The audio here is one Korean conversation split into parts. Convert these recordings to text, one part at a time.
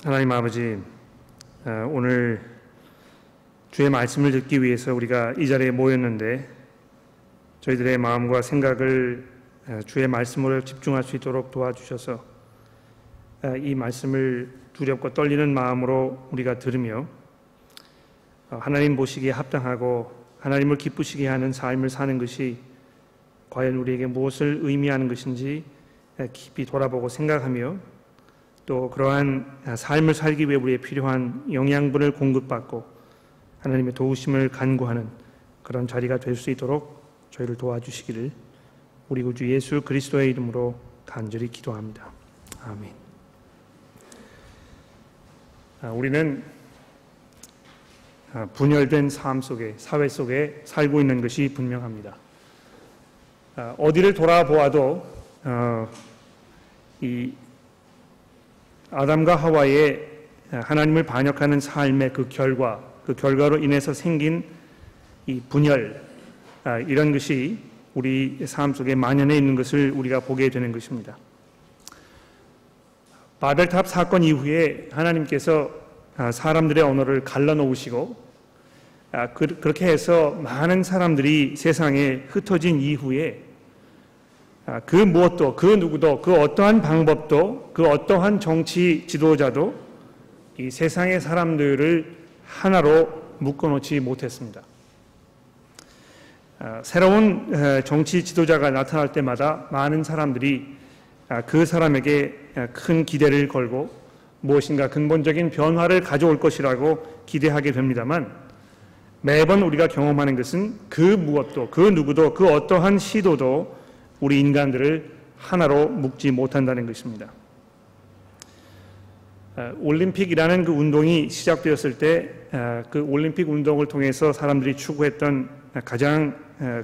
하나님 아버지, 오늘 주의 말씀을 듣기 위해서 우리가 이 자리에 모였는데 저희들의 마음과 생각을 주의 말씀으로 집중할 수 있도록 도와주셔서 이 말씀을 두렵고 떨리는 마음으로 우리가 들으며 하나님 보시기에 합당하고 하나님을 기쁘시게 하는 삶을 사는 것이 과연 우리에게 무엇을 의미하는 것인지 깊이 돌아보고 생각하며 또 그러한 삶을 살기 위해 우리의 필요한 영양분을 공급받고 하나님의 도우심을 간구하는 그런 자리가 될 수 있도록 저희를 도와주시기를 우리 구주 예수 그리스도의 이름으로 간절히 기도합니다. 아멘. 우리는 분열된 삶 속에, 사회 속에 살고 있는 것이 분명합니다. 어디를 돌아보아도 이 아담과 하와의 하나님을 반역하는 삶의 그 결과로 인해서 생긴 이 분열, 이런 것이 우리 삶 속에 만연해 있는 것을 우리가 보게 되는 것입니다. 바벨탑 사건 이후에 하나님께서 사람들의 언어를 갈라놓으시고 그렇게 해서 많은 사람들이 세상에 흩어진 이후에 그 무엇도, 그 누구도, 그 어떠한 방법도, 그 어떠한 정치 지도자도 이 세상의 사람들을 하나로 묶어놓지 못했습니다. 새로운 정치 지도자가 나타날 때마다 많은 사람들이 그 사람에게 큰 기대를 걸고 무엇인가 근본적인 변화를 가져올 것이라고 기대하게 됩니다만 매번 우리가 경험하는 것은 그 무엇도, 그 누구도, 그 어떠한 시도도 우리 인간들을 하나로 묶지 못한다는 것입니다. 올림픽이라는 그 운동이 시작되었을 때 그 올림픽 운동을 통해서 사람들이 추구했던 가장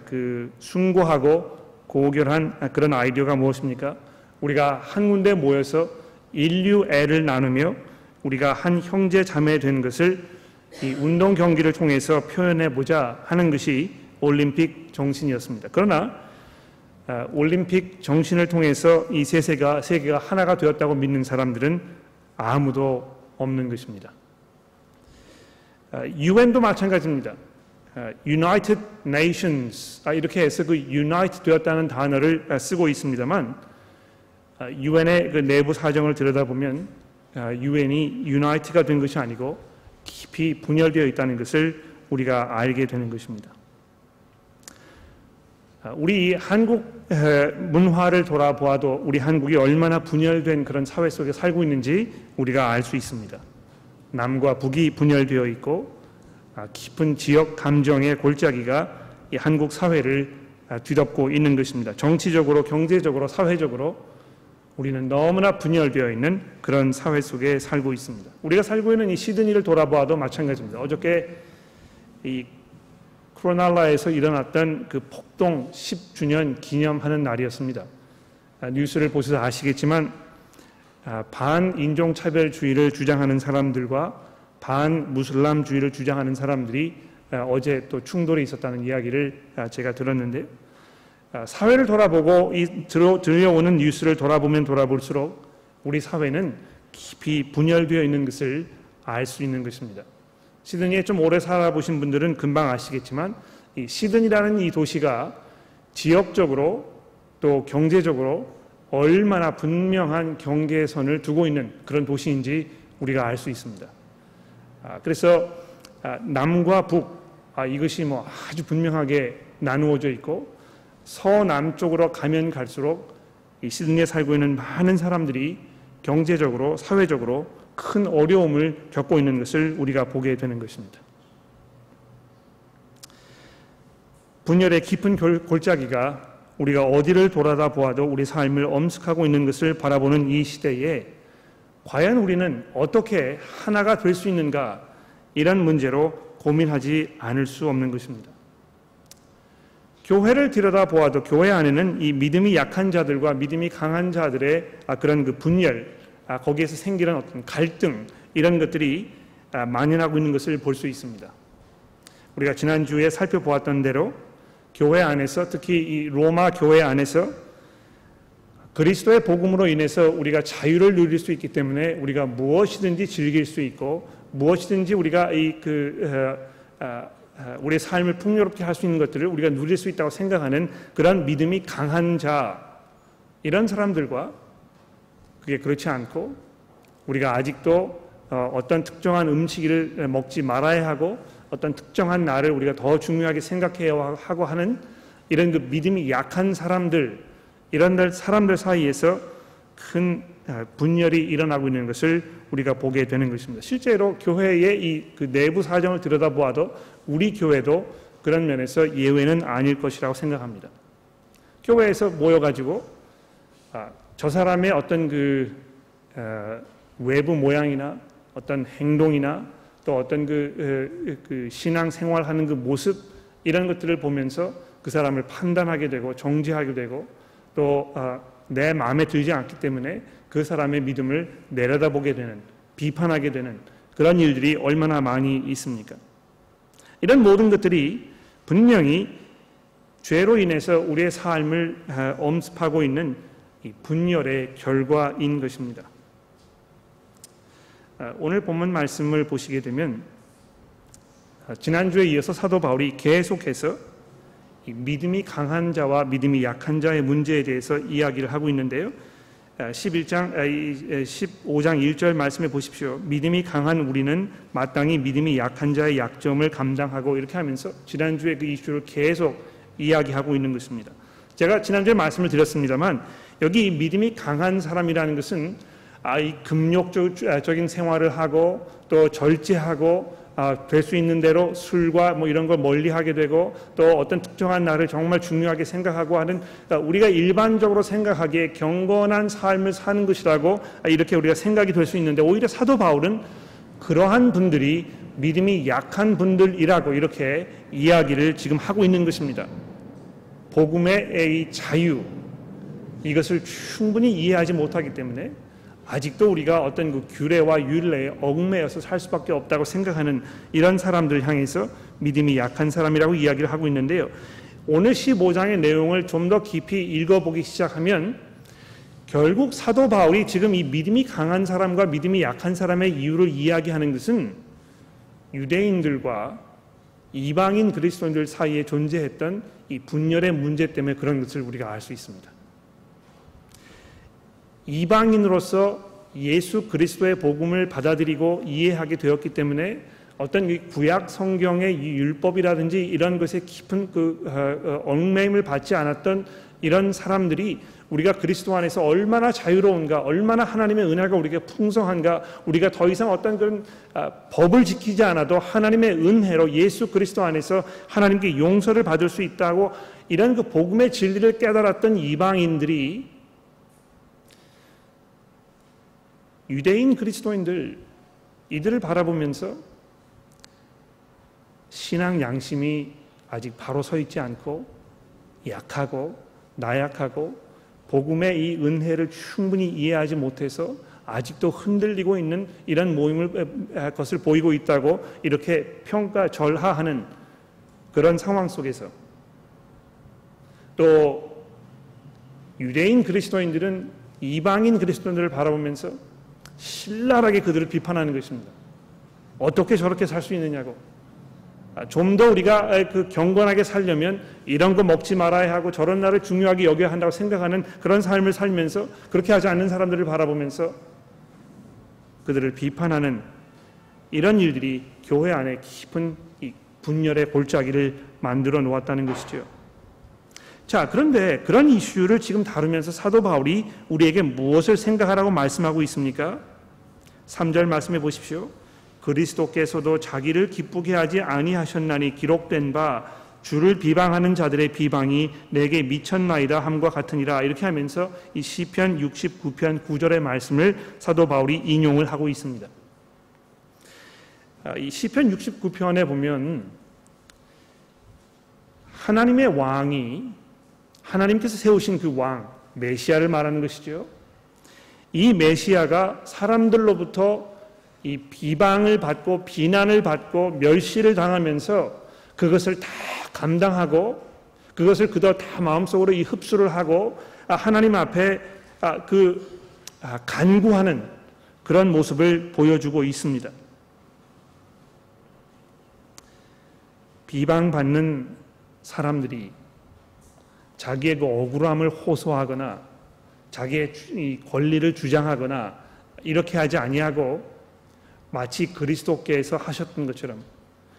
그 숭고하고 고결한 그런 아이디어가 무엇입니까? 우리가 한 군데 모여서 인류애를 나누며 우리가 한 형제 자매 된 것을 이 운동 경기를 통해서 표현해보자 하는 것이 올림픽 정신이었습니다. 그러나 올림픽 정신을 통해서 이 세계가 하나가 되었다고 믿는 사람들은 아무도 없는 것입니다. UN도 마찬가지입니다. United Nations, 이렇게 해서 그 unite 되었다는 단어를 쓰고 있습니다만 UN의 그 내부 사정을 들여다보면 UN이 unite가 된 것이 아니고 깊이 분열되어 있다는 것을 우리가 알게 되는 것입니다. 우리 한국 문화를 돌아보아도 우리 한국이 얼마나 분열된 그런 사회 속에 살고 있는지 우리가 알 수 있습니다. 남과 북이 분열되어 있고 깊은 지역 감정의 골짜기가 이 한국 사회를 뒤덮고 있는 것입니다. 정치적으로, 경제적으로, 사회적으로 우리는 너무나 분열되어 있는 그런 사회 속에 살고 있습니다. 우리가 살고 있는 이 시드니를 돌아보아도 마찬가지입니다. 어저께 이 크로날라에서 일어났던 그 폭동 10주년 기념하는 날이었습니다. 뉴스를 보셔서 아시겠지만 반인종차별주의를 주장하는 사람들과 반무슬람주의를 주장하는 사람들이 어제 또 충돌이 있었다는 이야기를 제가 들었는데 사회를 돌아보고 들려오는 뉴스를 돌아보면 돌아볼수록 우리 사회는 깊이 분열되어 있는 것을 알 수 있는 것입니다. 시드니에 좀 오래 살아보신 분들은 금방 아시겠지만 이 시드니라는 이 도시가 지역적으로 또 경제적으로 얼마나 분명한 경계선을 두고 있는 그런 도시인지 우리가 알 수 있습니다. 그래서 남과 북, 이것이 뭐 아주 분명하게 나누어져 있고 서남쪽으로 가면 갈수록 이 시드니에 살고 있는 많은 사람들이 경제적으로, 사회적으로 큰 어려움을 겪고 있는 것을 우리가 보게 되는 것입니다. 분열의 깊은 골짜기가 우리가 어디를 돌아다 보아도 우리 삶을 엄습하고 있는 것을 바라보는 이 시대에 과연 우리는 어떻게 하나가 될 수 있는가, 이런 문제로 고민하지 않을 수 없는 것입니다. 교회를 들여다보아도 교회 안에는 이 믿음이 약한 자들과 믿음이 강한 자들의 그런 그 분열, 거기에서 생기는 어떤 갈등, 이런 것들이 만연하고 있는 것을 볼 수 있습니다. 우리가 지난주에 살펴보았던 대로 교회 안에서, 특히 이 로마 교회 안에서 그리스도의 복음으로 인해서 우리가 자유를 누릴 수 있기 때문에 우리가 무엇이든지 즐길 수 있고 무엇이든지 우리가 우리의 삶을 풍요롭게 할 수 있는 것들을 우리가 누릴 수 있다고 생각하는 그런 믿음이 강한 자, 이런 사람들과 그게 그렇지 않고 우리가 아직도 어떤 특정한 음식을 먹지 말아야 하고 어떤 특정한 날을 우리가 더 중요하게 생각해야 하고 하는 이런 그 믿음이 약한 사람들, 이런 사람들 사이에서 큰 분열이 일어나고 있는 것을 우리가 보게 되는 것입니다. 실제로 교회의 이 그 내부 사정을 들여다보아도 우리 교회도 그런 면에서 예외는 아닐 것이라고 생각합니다. 교회에서 모여가지고 저 사람의 어떤 그 외부 모양이나 어떤 행동이나 또 어떤 그 신앙 생활하는 그 모습, 이런 것들을 보면서 그 사람을 판단하게 되고 정죄하게 되고 또 내 마음에 들지 않기 때문에 그 사람의 믿음을 내려다보게 되는, 비판하게 되는 그런 일들이 얼마나 많이 있습니까? 이런 모든 것들이 분명히 죄로 인해서 우리의 삶을 엄습하고 있는 이 분열의 결과인 것입니다. 오늘 본문 말씀을 보시게 되면 지난주에 이어서 사도 바울이 계속해서 이 믿음이 강한 자와 믿음이 약한 자의 문제에 대해서 이야기를 하고 있는데요. 15장 1절 말씀해 보십시오. 믿음이 강한 우리는 마땅히 믿음이 약한 자의 약점을 감당하고, 이렇게 하면서 지난주에 그 이슈를 계속 이야기하고 있는 것입니다. 제가 지난주에 말씀을 드렸습니다만 여기 믿음이 강한 사람이라는 것은 이 금욕적인 생활을 하고 또 절제하고 될 수 있는 대로 술과 뭐 이런 걸 멀리하게 되고 또 어떤 특정한 날을 정말 중요하게 생각하고 하는, 우리가 일반적으로 생각하기에 경건한 삶을 사는 것이라고 이렇게 우리가 생각이 될 수 있는데, 오히려 사도 바울은 그러한 분들이 믿음이 약한 분들이라고 이렇게 이야기를 지금 하고 있는 것입니다. 복음의 이 자유, 이것을 충분히 이해하지 못하기 때문에 아직도 우리가 어떤 그 규례와 율례에 얽매여서 살 수밖에 없다고 생각하는 이런 사람들 향해서 믿음이 약한 사람이라고 이야기를 하고 있는데요. 오늘 15장의 내용을 좀 더 깊이 읽어보기 시작하면 결국 사도 바울이 지금 이 믿음이 강한 사람과 믿음이 약한 사람의 이유를 이야기하는 것은 유대인들과 이방인 그리스도인들 사이에 존재했던 이 분열의 문제 때문에 그런 것을 우리가 알 수 있습니다. 이방인으로서 예수 그리스도의 복음을 받아들이고 이해하게 되었기 때문에 어떤 구약 성경의 이 율법이라든지 이런 것에 깊은 얽매임을 받지 않았던 이런 사람들이 우리가 그리스도 안에서 얼마나 자유로운가, 얼마나 하나님의 은혜가 우리에게 풍성한가, 우리가 더 이상 어떤 그런 법을 지키지 않아도 하나님의 은혜로 예수 그리스도 안에서 하나님께 용서를 받을 수 있다고 이런 그 복음의 진리를 깨달았던 이방인들이 유대인 그리스도인들, 이들을 바라보면서 신앙 양심이 아직 바로 서 있지 않고 약하고 나약하고 복음의 이 은혜를 충분히 이해하지 못해서 아직도 흔들리고 있는 이런 것을 보이고 있다고 이렇게 평가절하하는 그런 상황 속에서, 또 유대인 그리스도인들은 이방인 그리스도인들을 바라보면서 신랄하게 그들을 비판하는 것입니다. 어떻게 저렇게 살 수 있느냐고. 좀 더 우리가 경건하게 살려면 이런 거 먹지 말아야 하고 저런 날을 중요하게 여겨야 한다고 생각하는 그런 삶을 살면서 그렇게 하지 않는 사람들을 바라보면서 그들을 비판하는 이런 일들이 교회 안에 깊은 이 분열의 골짜기를 만들어 놓았다는 것이죠. 자, 그런데 그런 이슈를 지금 다루면서 사도 바울이 우리에게 무엇을 생각하라고 말씀하고 있습니까? 3절 말씀해 보십시오. 그리스도께서도 자기를 기쁘게 하지 아니하셨나니 기록된 바 주를 비방하는 자들의 비방이 내게 미쳤나이다 함과 같으니라. 이렇게 하면서 이 시편 69편 9절의 말씀을 사도 바울이 인용을 하고 있습니다. 이 시편 69편에 보면 하나님의 왕이, 하나님께서 세우신 그 왕, 메시아를 말하는 것이죠. 이 메시아가 사람들로부터 이 비방을 받고 비난을 받고 멸시를 당하면서 그것을 다 감당하고 그것을 그대로 다 마음속으로 이 흡수를 하고 하나님 앞에 간구하는 그런 모습을 보여주고 있습니다. 비방받는 사람들이 자기의 그 억울함을 호소하거나 자기의 이 권리를 주장하거나 이렇게 하지 아니하고 마치 그리스도께서 하셨던 것처럼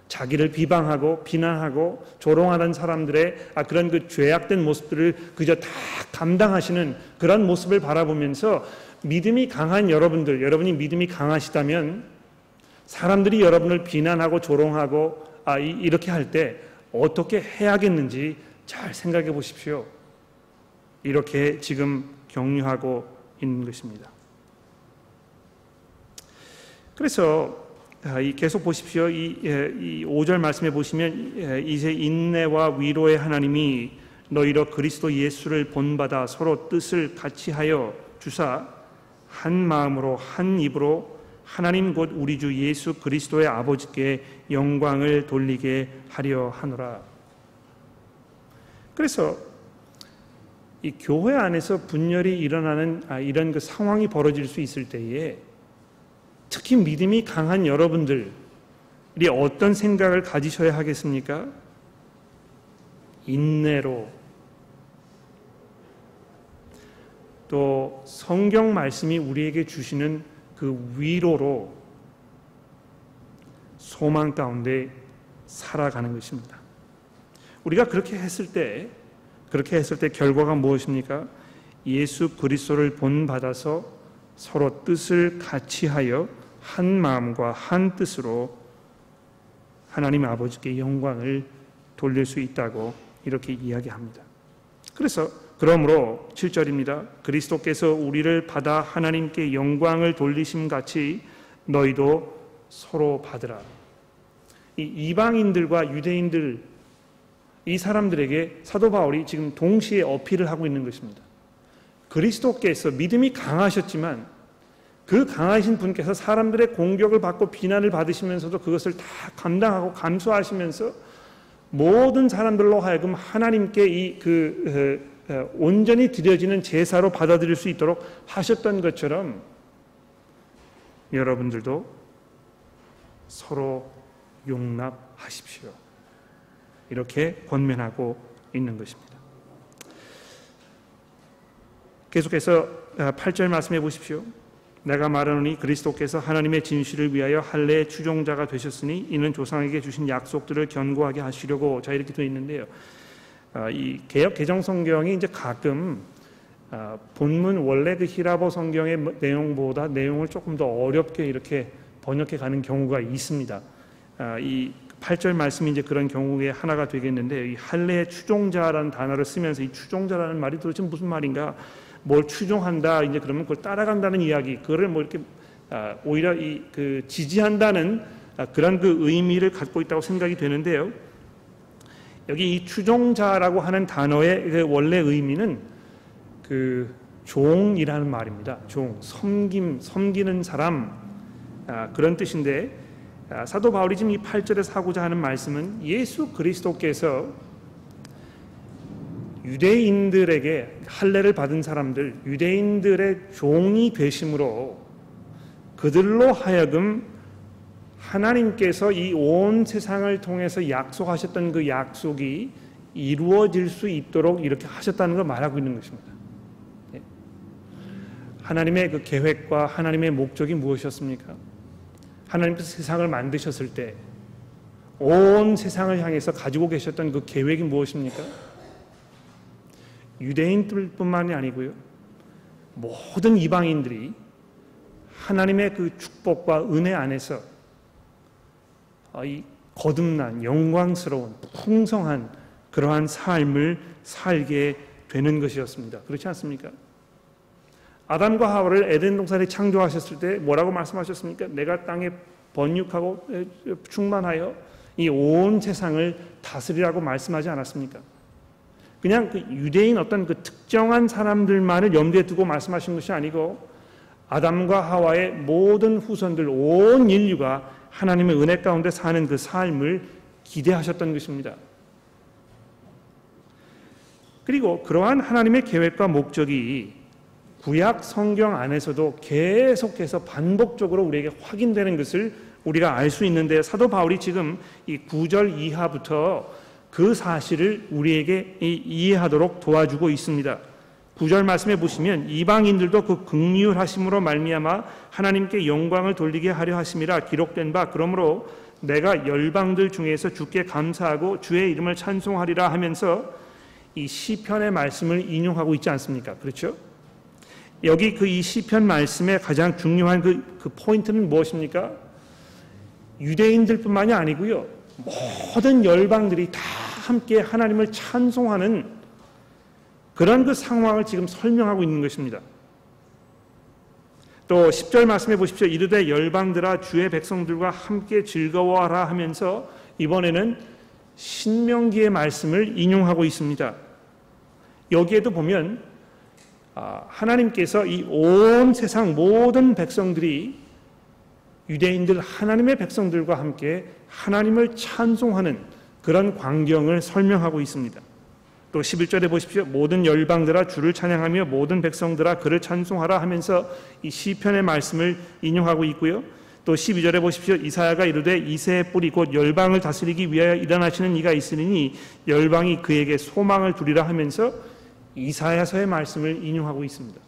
자기를 비방하고 비난하고 조롱하는 사람들의 그런 그 죄악된 모습들을 그저 다 감당하시는 그런 모습을 바라보면서 믿음이 강한 여러분이 믿음이 강하시다면 사람들이 여러분을 비난하고 조롱하고 이렇게 할 때 어떻게 해야겠는지 잘 생각해 보십시오. 이렇게 지금 격려하고 있는 것입니다. 그래서 계속 보십시오. 이 5절 말씀에 보시면 이제 인내와 위로의 하나님이 너희로 그리스도 예수를 본받아 서로 뜻을 같이 하여 주사 한 마음으로 한 입으로 하나님 곧 우리 주 예수 그리스도의 아버지께 영광을 돌리게 하려 하노라. 그래서 이 교회 안에서 분열이 일어나는 이런 그 상황이 벌어질 수 있을 때에 특히 믿음이 강한 여러분들이 어떤 생각을 가지셔야 하겠습니까? 인내로, 또 성경 말씀이 우리에게 주시는 그 위로로 소망 가운데 살아가는 것입니다. 우리가 그렇게 했을 때 결과가 무엇입니까? 예수 그리스도를 본받아서 서로 뜻을 같이 하여 한 마음과 한 뜻으로 하나님 아버지께 영광을 돌릴 수 있다고 이렇게 이야기합니다. 그러므로 7절입니다. 그리스도께서 우리를 받아 하나님께 영광을 돌리심 같이 너희도 서로 받으라. 이 이방인들과 유대인들 이 사람들에게 사도 바울이 지금 동시에 어필을 하고 있는 것입니다. 그리스도께서 믿음이 강하셨지만 그 강하신 분께서 사람들의 공격을 받고 비난을 받으시면서도 그것을 다 감당하고 감수하시면서 모든 사람들로 하여금 하나님께 온전히 드려지는 제사로 받아들일 수 있도록 하셨던 것처럼 여러분들도 서로 용납하십시오. 이렇게 권면하고 있는 것입니다. 계속해서 8절 말씀해 보십시오. 내가 말하노니 그리스도께서 하나님의 진실을 위하여 할례의 추종자가 되셨으니 이는 조상에게 주신 약속들을 견고하게 하시려고. 자, 이렇게 되어 있는데요. 이 개역 개정 성경이 이제 가끔 본문 원래 그 히라보 성경의 내용보다 내용을 조금 더 어렵게 이렇게 번역해 가는 경우가 있습니다. 이 8절 말씀이 이제 그런 경우에 하나가 되겠는데, 이 할례의 추종자라는 단어를 쓰면서 이 추종자라는 말이 도대체 무슨 말인가? 뭘 추종한다 이제 그러면 그걸 따라간다는 이야기, 그거를 뭐 이렇게 오히려 지지한다는 그런 그 의미를 갖고 있다고 생각이 되는데요. 여기 이 추종자라고 하는 단어의 그 원래 의미는 그 종이라는 말입니다. 종, 섬기는 사람, 그런 뜻인데, 사도 바울이 지금 이 8절에서 하고자 하는 말씀은 예수 그리스도께서 유대인들에게 할례를 받은 사람들, 유대인들의 종이 되심으로 그들로 하여금 하나님께서 이 온 세상을 통해서 약속하셨던 그 약속이 이루어질 수 있도록 이렇게 하셨다는 걸 말하고 있는 것입니다. 하나님의 그 계획과 하나님의 목적이 무엇이었습니까? 하나님께서 세상을 만드셨을 때 온 세상을 향해서 가지고 계셨던 그 계획이 무엇입니까? 유대인들뿐만이 아니고요, 모든 이방인들이 하나님의 그 축복과 은혜 안에서 이 거듭난 영광스러운 풍성한 그러한 삶을 살게 되는 것이었습니다. 그렇지 않습니까? 아담과 하와를 에덴 동산에 창조하셨을 때 뭐라고 말씀하셨습니까? 내가 땅에 번육하고 충만하여 이 온 세상을 다스리라고 말씀하지 않았습니까? 그냥 그 유대인 어떤 그 특정한 사람들만을 염두에 두고 말씀하신 것이 아니고 아담과 하와의 모든 후손들, 온 인류가 하나님의 은혜 가운데 사는 그 삶을 기대하셨던 것입니다. 그리고 그러한 하나님의 계획과 목적이 구약 성경 안에서도 계속해서 반복적으로 우리에게 확인되는 것을 우리가 알 수 있는데, 사도 바울이 지금 이 9절 이하부터 그 사실을 우리에게 이해하도록 도와주고 있습니다. 9절 말씀에 보시면 이방인들도 그 긍휼하심으로 말미암아 하나님께 영광을 돌리게 하려 하심이라 기록된 바, 그러므로 내가 열방들 중에서 주께 감사하고 주의 이름을 찬송하리라 하면서 이 시편의 말씀을 인용하고 있지 않습니까? 그렇죠? 여기 그 이 시편 말씀의 가장 중요한 그 포인트는 무엇입니까? 유대인들뿐만이 아니고요, 모든 열방들이 다 함께 하나님을 찬송하는 그런 그 상황을 지금 설명하고 있는 것입니다. 또 10절 말씀해 보십시오. 이르되 열방들아 주의 백성들과 함께 즐거워하라 하면서 이번에는 신명기의 말씀을 인용하고 있습니다. 여기에도 보면 하나님께서 이 온 세상 모든 백성들이, 유대인들 하나님의 백성들과 함께 하나님을 찬송하는 그런 광경을 설명하고 있습니다. 또 11절에 보십시오. 모든 열방들아 주를 찬양하며 모든 백성들아 그를 찬송하라 하면서 이 시편의 말씀을 인용하고 있고요. 또 12절에 보십시오. 이사야가 이르되 이새의 뿌리 곧 열방을 다스리기 위하여 일어나시는 이가 있으니 열방이 그에게 소망을 두리라 하면서 이사야서의 말씀을 인용하고 있습니다.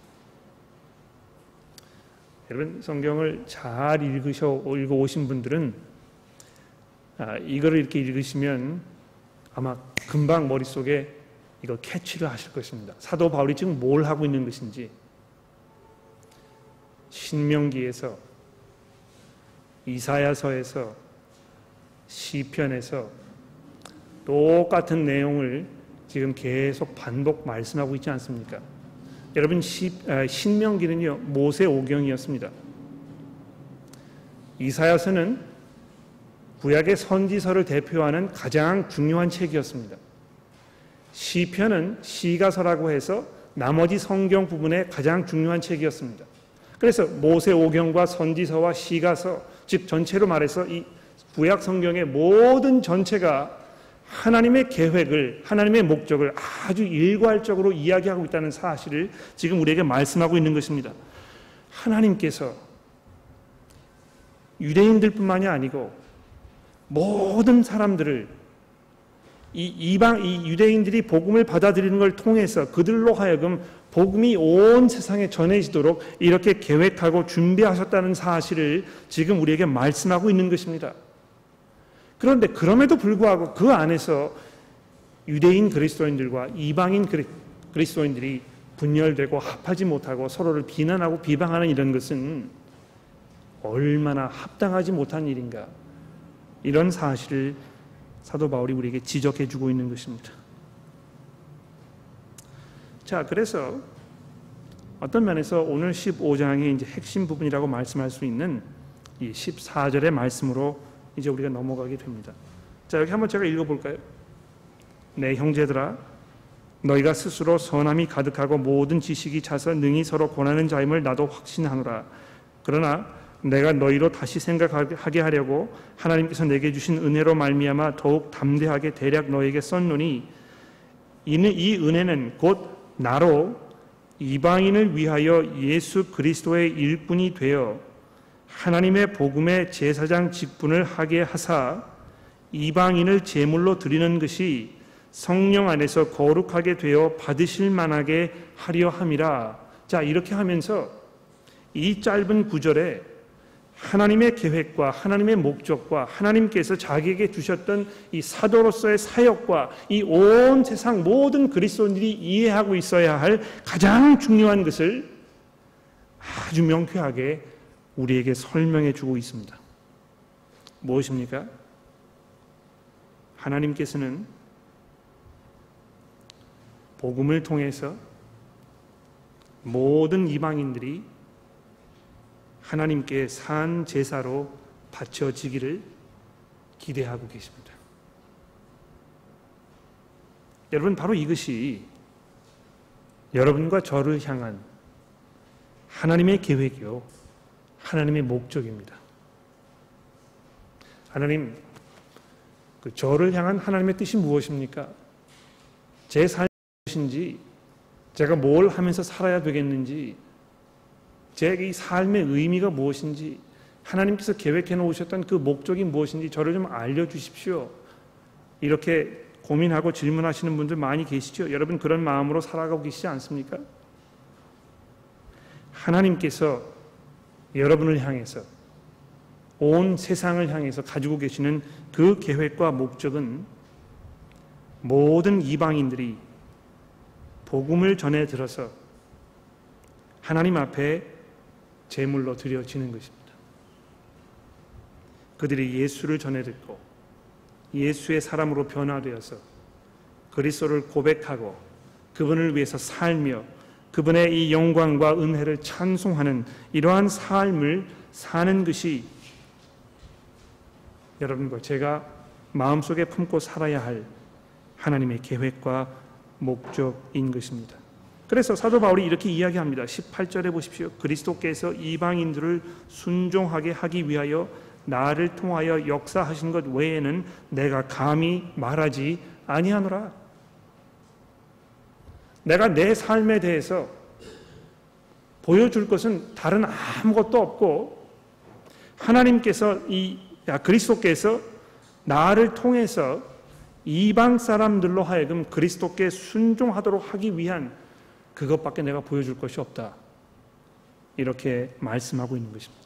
여러분, 성경을 잘 읽어오신 분들은 이거를 이렇게 읽으시면 아마 금방 머릿속에 이거 캐치를 하실 것입니다. 사도 바울이 지금 뭘 하고 있는 것인지, 신명기에서, 이사야서에서, 시편에서 똑같은 내용을 지금 계속 반복 말씀하고 있지 않습니까? 여러분, 신명기는요 모세 오경이었습니다. 이사야서는 구약의 선지서를 대표하는 가장 중요한 책이었습니다. 시편은 시가서라고 해서 나머지 성경 부분의 가장 중요한 책이었습니다. 그래서 모세 오경과 선지서와 시가서, 즉 전체로 말해서 이 구약 성경의 모든 전체가 하나님의 계획을, 하나님의 목적을 아주 일괄적으로 이야기하고 있다는 사실을 지금 우리에게 말씀하고 있는 것입니다. 하나님께서 유대인들뿐만이 아니고 모든 사람들을, 이 유대인들이 복음을 받아들이는 걸 통해서 그들로 하여금 복음이 온 세상에 전해지도록 이렇게 계획하고 준비하셨다는 사실을 지금 우리에게 말씀하고 있는 것입니다. 그런데 그럼에도 불구하고 그 안에서 유대인 그리스도인들과 이방인 그리스도인들이 분열되고 합하지 못하고 서로를 비난하고 비방하는 이런 것은 얼마나 합당하지 못한 일인가, 이런 사실을 사도 바울이 우리에게 지적해 주고 있는 것입니다. 자, 그래서 어떤 면에서 오늘 15장의 이제 핵심 부분이라고 말씀할 수 있는 이 14절의 말씀으로 이제 우리가 넘어가게 됩니다. 자, 여기 한번 제가 읽어볼까요? 내 형제들아, 너희가 스스로 선함이 가득하고 모든 지식이 차서 능히 서로 권하는 자임을 나도 확신하노라. 그러나 내가 너희로 다시 생각하게 하려고 하나님께서 내게 주신 은혜로 말미암아 더욱 담대하게 대략 너에게 썼노니, 이 은혜는 곧 나로 이방인을 위하여 예수 그리스도의 일꾼이 되어 하나님의 복음의 제사장 직분을 하게 하사 이방인을 제물로 드리는 것이 성령 안에서 거룩하게 되어 받으실 만하게 하려 함이라. 자, 이렇게 하면서 이 짧은 구절에 하나님의 계획과 하나님의 목적과 하나님께서 자기에게 주셨던 이 사도로서의 사역과 이 온 세상 모든 그리스도인들이 이해하고 있어야 할 가장 중요한 것을 아주 명쾌하게 우리에게 설명해 주고 있습니다. 무엇입니까? 하나님께서는 복음을 통해서 모든 이방인들이 하나님께 산 제사로 바쳐지기를 기대하고 계십니다. 여러분, 바로 이것이 여러분과 저를 향한 하나님의 계획이요, 하나님의 목적입니다. 하나님, 저를 향한 하나님의 뜻이 무엇입니까? 제 삶이 무엇인지 제가 뭘 하면서 살아야 되겠는지, 제 이 삶의 의미가 무엇인지, 하나님께서 계획해 놓으셨던 그 목적이 무엇인지 저를 좀 알려주십시오. 이렇게 고민하고 질문하시는 분들 많이 계시죠? 여러분 그런 마음으로 살아가고 계시지 않습니까? 하나님께서 여러분을 향해서, 온 세상을 향해서 가지고 계시는 그 계획과 목적은 모든 이방인들이 복음을 전해 들어서 하나님 앞에 제물로 드려지는 것입니다. 그들이 예수를 전해 듣고 예수의 사람으로 변화되어서 그리스도를 고백하고 그분을 위해서 살며 그분의 이 영광과 은혜를 찬송하는 이러한 삶을 사는 것이 여러분과 제가 마음속에 품고 살아야 할 하나님의 계획과 목적인 것입니다. 그래서 사도 바울이 이렇게 이야기합니다. 18절에 보십시오. 그리스도께서 이방인들을 순종하게 하기 위하여 나를 통하여 역사하신 것 외에는 내가 감히 말하지 아니하노라. 내가 내 삶에 대해서 보여줄 것은 다른 아무것도 없고, 하나님께서 그리스도께서 나를 통해서 이방 사람들로 하여금 그리스도께 순종하도록 하기 위한 그것밖에 내가 보여줄 것이 없다. 이렇게 말씀하고 있는 것입니다.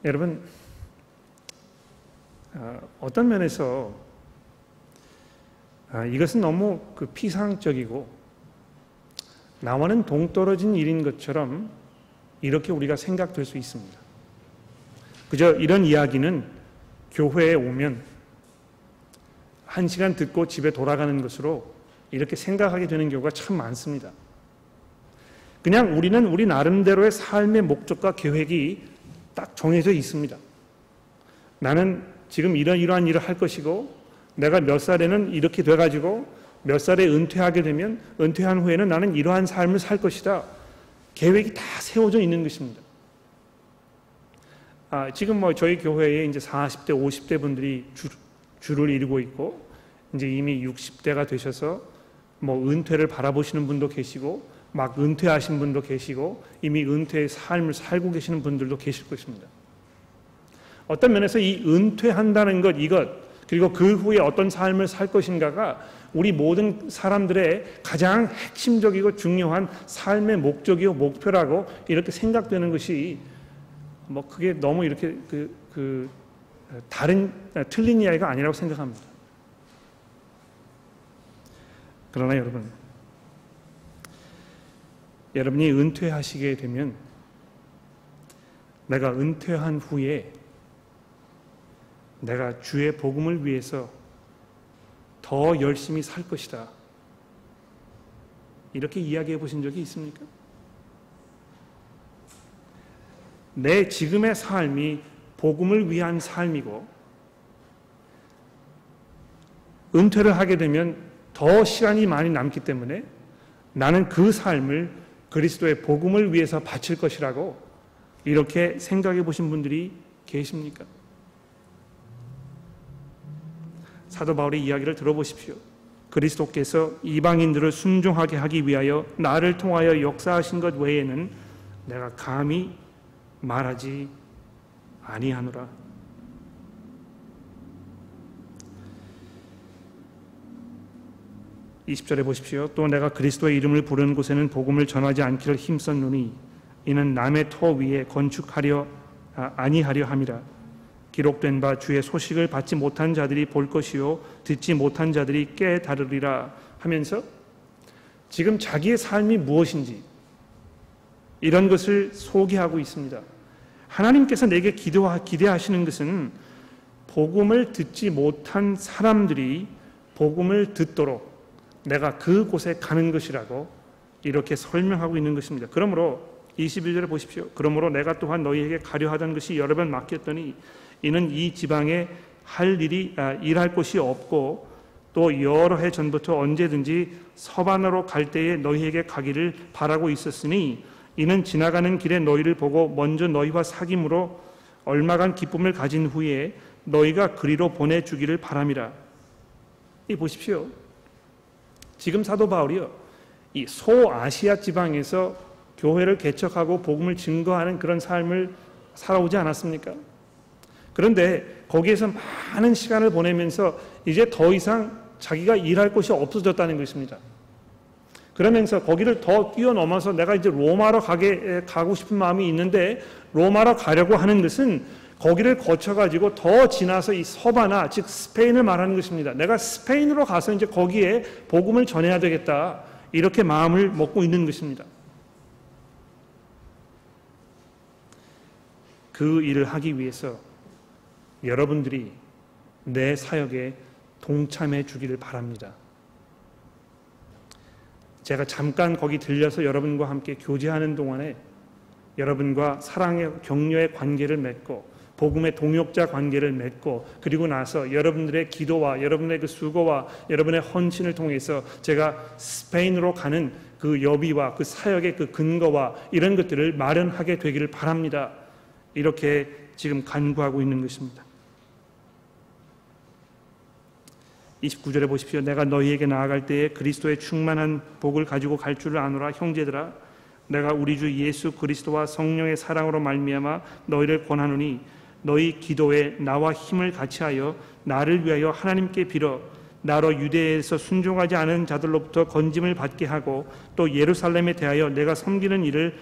여러분, 어떤 면에서 이것은 너무 피상적이고 나와는 동떨어진 일인 것처럼 이렇게 우리가 생각될 수 있습니다. 그저 이런 이야기는 교회에 오면 1시간 듣고 집에 돌아가는 것으로 이렇게 생각하게 되는 경우가 참 많습니다. 그냥 우리는 우리 나름대로의 삶의 목적과 계획이 딱 정해져 있습니다. 나는 지금 이러한 일을 할 것이고, 내가 몇 살에는 이렇게 돼가지고 몇 살에 은퇴하게 되면 은퇴한 후에는 나는 이러한 삶을 살 것이다. 계획이 다 세워져 있는 것입니다. 지금 저희 교회에 이제 40대, 50대 분들이 줄을 이루고 있고, 이제 이미 60대가 되셔서 은퇴를 바라보시는 분도 계시고, 막 은퇴하신 분도 계시고, 이미 은퇴의 삶을 살고 계시는 분들도 계실 것입니다. 어떤 면에서 이 은퇴한다는 이것, 그리고 그 후에 어떤 삶을 살 것인가가 우리 모든 사람들의 가장 핵심적이고 중요한 삶의 목적이요 목표라고 이렇게 생각되는 것이 그게 너무 이렇게 틀린 이야기가 아니라고 생각합니다. 그러나 여러분이 은퇴하시게 되면 내가 은퇴한 후에 내가 주의 복음을 위해서 더 열심히 살 것이다. 이렇게 이야기해 보신 적이 있습니까? 내 지금의 삶이 복음을 위한 삶이고, 은퇴를 하게 되면 더 시간이 많이 남기 때문에 나는 그 삶을 그리스도의 복음을 위해서 바칠 것이라고 이렇게 생각해 보신 분들이 계십니까? 사도 바울의 이야기를 들어보십시오. 그리스도께서 이방인들을 순종하게 하기 위하여 나를 통하여 역사하신 것 외에는 내가 감히 말하지 아니하노라. (20절에) 보십시오. 또 내가 그리스도의 이름을 부르는 곳에는 복음을 전하지 않기를 힘썼노니 이는 남의 터 위에 건축하려 아니하려 함이라. 기록된 바 주의 소식을 받지 못한 자들이 볼 것이요 듣지 못한 자들이 깨달으리라 하면서 지금 자기의 삶이 무엇인지 이런 것을 소개하고 있습니다. 하나님께서 내게 기대하시는 것은 복음을 듣지 못한 사람들이 복음을 듣도록 내가 그곳에 가는 것이라고 이렇게 설명하고 있는 것입니다. 그러므로 21절에 보십시오. 그러므로 내가 또한 너희에게 가려 하던 것이 여러 번 맡겼더니 이는 이 지방에 일할 곳이 없고 또 여러 해 전부터 언제든지 서반으로 갈 때에 너희에게 가기를 바라고 있었으니 이는 지나가는 길에 너희를 보고 먼저 너희와 사귐으로 얼마간 기쁨을 가진 후에 너희가 그리로 보내주기를 바람이라. 이 보십시오. 지금 사도 바울이요, 이 소아시아 지방에서 교회를 개척하고 복음을 증거하는 그런 삶을 살아오지 않았습니까? 그런데 거기에서 많은 시간을 보내면서 이제 더 이상 자기가 일할 곳이 없어졌다는 것입니다. 그러면서 거기를 더 뛰어넘어서 내가 이제 로마로 가고 싶은 마음이 있는데, 로마로 가려고 하는 것은 거기를 거쳐가지고 더 지나서 이 서바나, 즉 스페인을 말하는 것입니다. 내가 스페인으로 가서 이제 거기에 복음을 전해야 되겠다, 이렇게 마음을 먹고 있는 것입니다. 그 일을 하기 위해서 여러분들이 내 사역에 동참해 주기를 바랍니다. 제가 잠깐 거기 들려서 여러분과 함께 교제하는 동안에 여러분과 사랑의 격려의 관계를 맺고 복음의 동역자 관계를 맺고, 그리고 나서 여러분들의 기도와 여러분의 그 수고와 여러분의 헌신을 통해서 제가 스페인으로 가는 그 여비와 그 사역의 그 근거와 이런 것들을 마련하게 되기를 바랍니다. 이렇게 지금 간구하고 있는 것입니다. 29절에 보십시오. 내가 너희에게 나아갈 때에 그리스도의 충만한 복을 가지고 갈 줄을 아노라. 형제들아, 내가 우리 주 예수 그리스도와 성령의 사랑으로 말미암아 너희를 권하노니 너희 기도에 나와 힘을 같이하여 나를 위하여 하나님께 빌어 나로 유대에서 순종하지 않은 자들로부터 건짐을 받게 하고, 또 예루살렘에 대하여 내가 섬기는 일을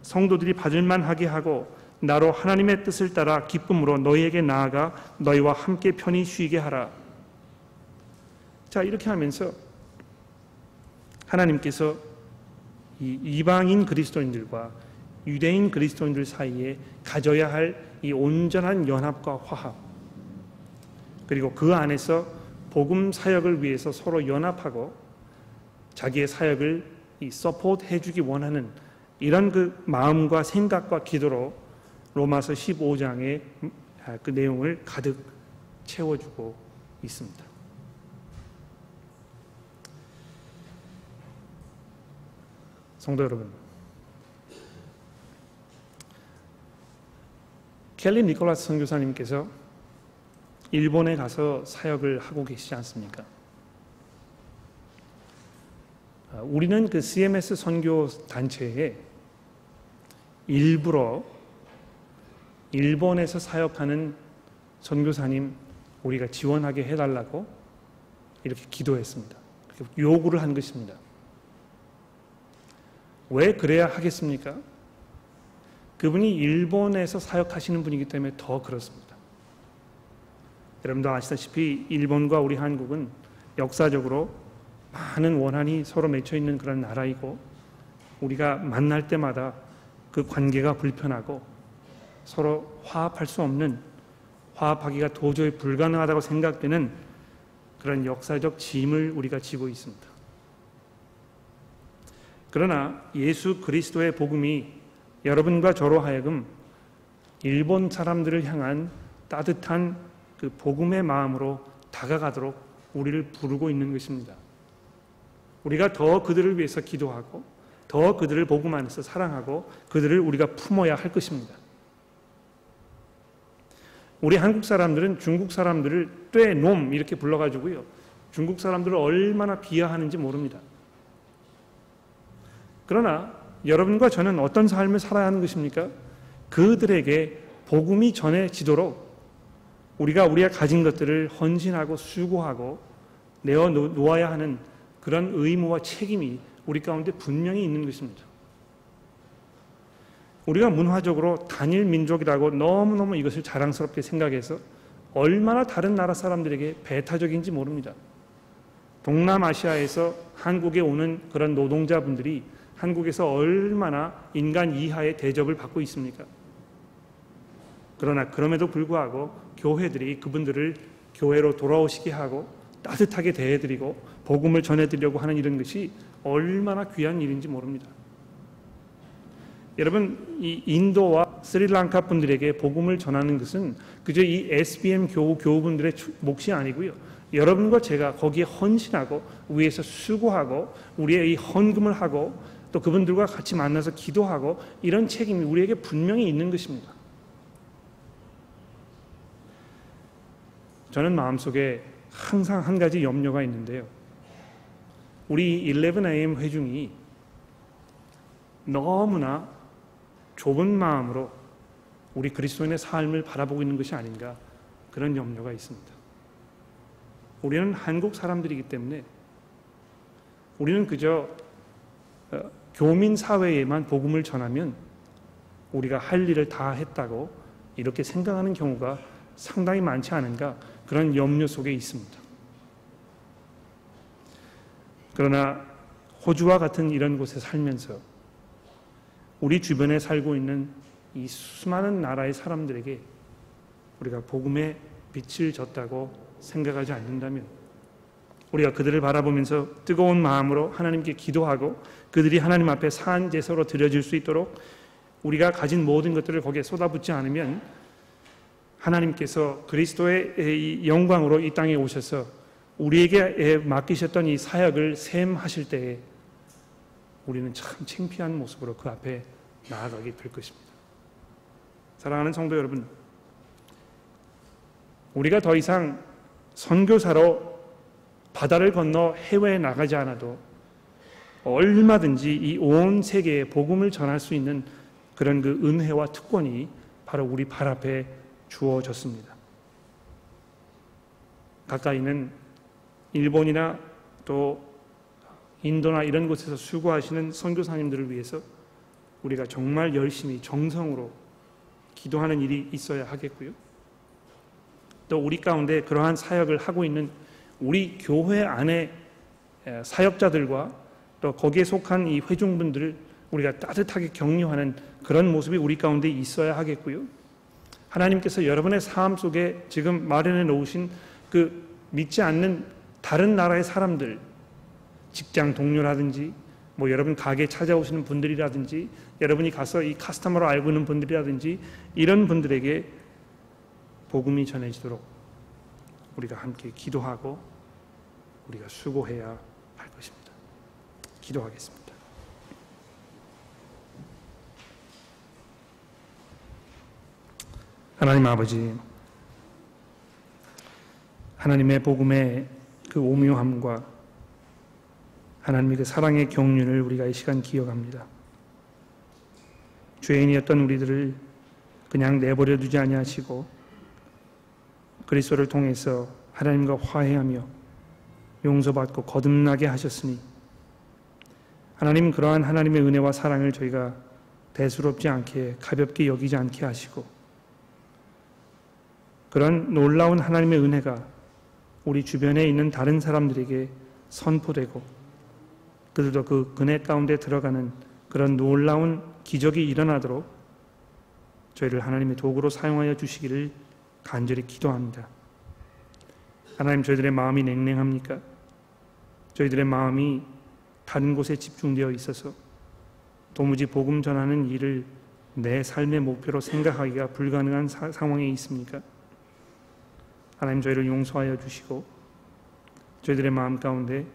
성도들이 받을 만하게 하고, 나로 하나님의 뜻을 따라 기쁨으로 너희에게 나아가 너희와 함께 편히 쉬게 하라. 자, 이렇게 하면서 하나님께서 이 이방인 그리스도인들과 유대인 그리스도인들 사이에 가져야 할 이 온전한 연합과 화합, 그리고 그 안에서 복음 사역을 위해서 서로 연합하고 자기의 사역을 서포트 해주기 원하는 이런 그 마음과 생각과 기도로 로마서 15장의 그 내용을 가득 채워주고 있습니다. 성도 여러분, 켈리 니콜라스 선교사님께서 일본에 가서 사역을 하고 계시지 않습니까? 우리는 그 CMS 선교 단체에 일부러 일본에서 사역하는 선교사님 우리가 지원하게 해달라고 이렇게 기도했습니다. 요구를 한 것입니다. 왜 그래야 하겠습니까? 그분이 일본에서 사역하시는 분이기 때문에 더 그렇습니다. 여러분도 아시다시피 일본과 우리 한국은 역사적으로 많은 원한이 서로 맺혀 있는 그런 나라이고, 우리가 만날 때마다 그 관계가 불편하고 서로 화합할 수 없는, 화합하기가 도저히 불가능하다고 생각되는 그런 역사적 짐을 우리가 지고 있습니다. 그러나 예수 그리스도의 복음이 여러분과 저로 하여금 일본 사람들을 향한 따뜻한 그 복음의 마음으로 다가가도록 우리를 부르고 있는 것입니다. 우리가 더 그들을 위해서 기도하고 더 그들을 복음 안에서 사랑하고 그들을 우리가 품어야 할 것입니다. 우리 한국 사람들은 중국 사람들을 떼놈 이렇게 불러가지고요, 중국 사람들을 얼마나 비하하는지 모릅니다. 그러나 여러분과 저는 어떤 삶을 살아야 하는 것입니까? 그들에게 복음이 전해지도록 우리가 가진 것들을 헌신하고 수고하고 내어놓아야 하는 그런 의무와 책임이 우리 가운데 분명히 있는 것입니다. 우리가 문화적으로 단일 민족이라고 너무너무 이것을 자랑스럽게 생각해서 얼마나 다른 나라 사람들에게 배타적인지 모릅니다. 동남아시아에서 한국에 오는 그런 노동자분들이 한국에서 얼마나 인간 이하의 대접을 받고 있습니까? 그러나 그럼에도 불구하고 교회들이 그분들을 교회로 돌아오시게 하고 따뜻하게 대해드리고 복음을 전해드리려고 하는 이런 것이 얼마나 귀한 일인지 모릅니다. 여러분, 이 인도와 스리랑카 분들에게 복음을 전하는 것은 그저 이 SBM 교우분들의 몫이 아니고요, 여러분과 제가 거기에 헌신하고 위에서 수고하고 우리의 이 헌금을 하고 또 그분들과 같이 만나서 기도하고 이런 책임이 우리에게 분명히 있는 것입니다. 저는 마음속에 항상 한 가지 염려가 있는데요. 우리 11am 회중이 너무나 좁은 마음으로 우리 그리스도인의 삶을 바라보고 있는 것이 아닌가, 그런 염려가 있습니다. 우리는 한국 사람들이기 때문에 우리는 그저 교민 사회에만 복음을 전하면 우리가 할 일을 다 했다고 이렇게 생각하는 경우가 상당히 많지 않은가, 그런 염려 속에 있습니다. 그러나 호주와 같은 이런 곳에 살면서 우리 주변에 살고 있는 이 수많은 나라의 사람들에게 우리가 복음의 빛을 줬다고 생각하지 않는다면, 우리가 그들을 바라보면서 뜨거운 마음으로 하나님께 기도하고 그들이 하나님 앞에 산 제사로 드려질 수 있도록 우리가 가진 모든 것들을 거기에 쏟아붓지 않으면, 하나님께서 그리스도의 이 영광으로 이 땅에 오셔서 우리에게 맡기셨던 이 사역을 셈하실 때에 우리는 참 창피한 모습으로 그 앞에 나아가게 될 것입니다. 사랑하는 성도 여러분, 우리가 더 이상 선교사로 바다를 건너 해외에 나가지 않아도 얼마든지 이 온 세계에 복음을 전할 수 있는 그런 그 은혜와 특권이 바로 우리 발 앞에 주어졌습니다. 가까이는 일본이나 또 인도나 이런 곳에서 수고하시는 선교사님들을 위해서 우리가 정말 열심히 정성으로 기도하는 일이 있어야 하겠고요. 또 우리 가운데 그러한 사역을 하고 있는 우리 교회 안에 사역자들과 또 거기에 속한 이 회중분들을 우리가 따뜻하게 격려하는 그런 모습이 우리 가운데 있어야 하겠고요. 하나님께서 여러분의 삶 속에 지금 마련해 놓으신 그 믿지 않는 다른 나라의 사람들, 직장 동료라든지 뭐 여러분 가게 찾아오시는 분들이라든지 여러분이 가서 이 카스터머로 알고 있는 분들이라든지 이런 분들에게 복음이 전해지도록 우리가 함께 기도하고 우리가 수고해야 할 것입니다. 기도하겠습니다. 하나님 아버지, 하나님의 복음의 그 오묘함과 하나님의 그 사랑의 경륜을 우리가 이 시간 기억합니다. 죄인이었던 우리들을 그냥 내버려 두지 아니하시고 그리스도를 통해서 하나님과 화해하며 용서받고 거듭나게 하셨으니, 하나님 그러한 하나님의 은혜와 사랑을 저희가 대수롭지 않게 가볍게 여기지 않게 하시고, 그런 놀라운 하나님의 은혜가 우리 주변에 있는 다른 사람들에게 선포되고 그들도 그 은혜 가운데 들어가는 그런 놀라운 기적이 일어나도록 저희를 하나님의 도구로 사용하여 주시기를 간절히 기도합니다. 하나님, 저희들의 마음이 냉랭합니까? 저희들의 마음이 다른 곳에 집중되어 있어서 도무지 복음 전하는 일을 내 삶의 목표로 생각하기가 불가능한 상황에 있습니까? 하나님, 저희를 용서하여 주시고 저희들의 마음 가운데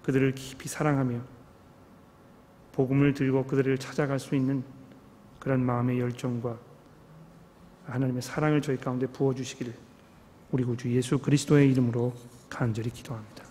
그들을 깊이 사랑하며 복음을 들고 그들을 찾아갈 수 있는 그런 마음의 열정과 하나님의 사랑을 저희 가운데 부어주시기를 우리 구주 예수 그리스도의 이름으로 간절히 기도합니다.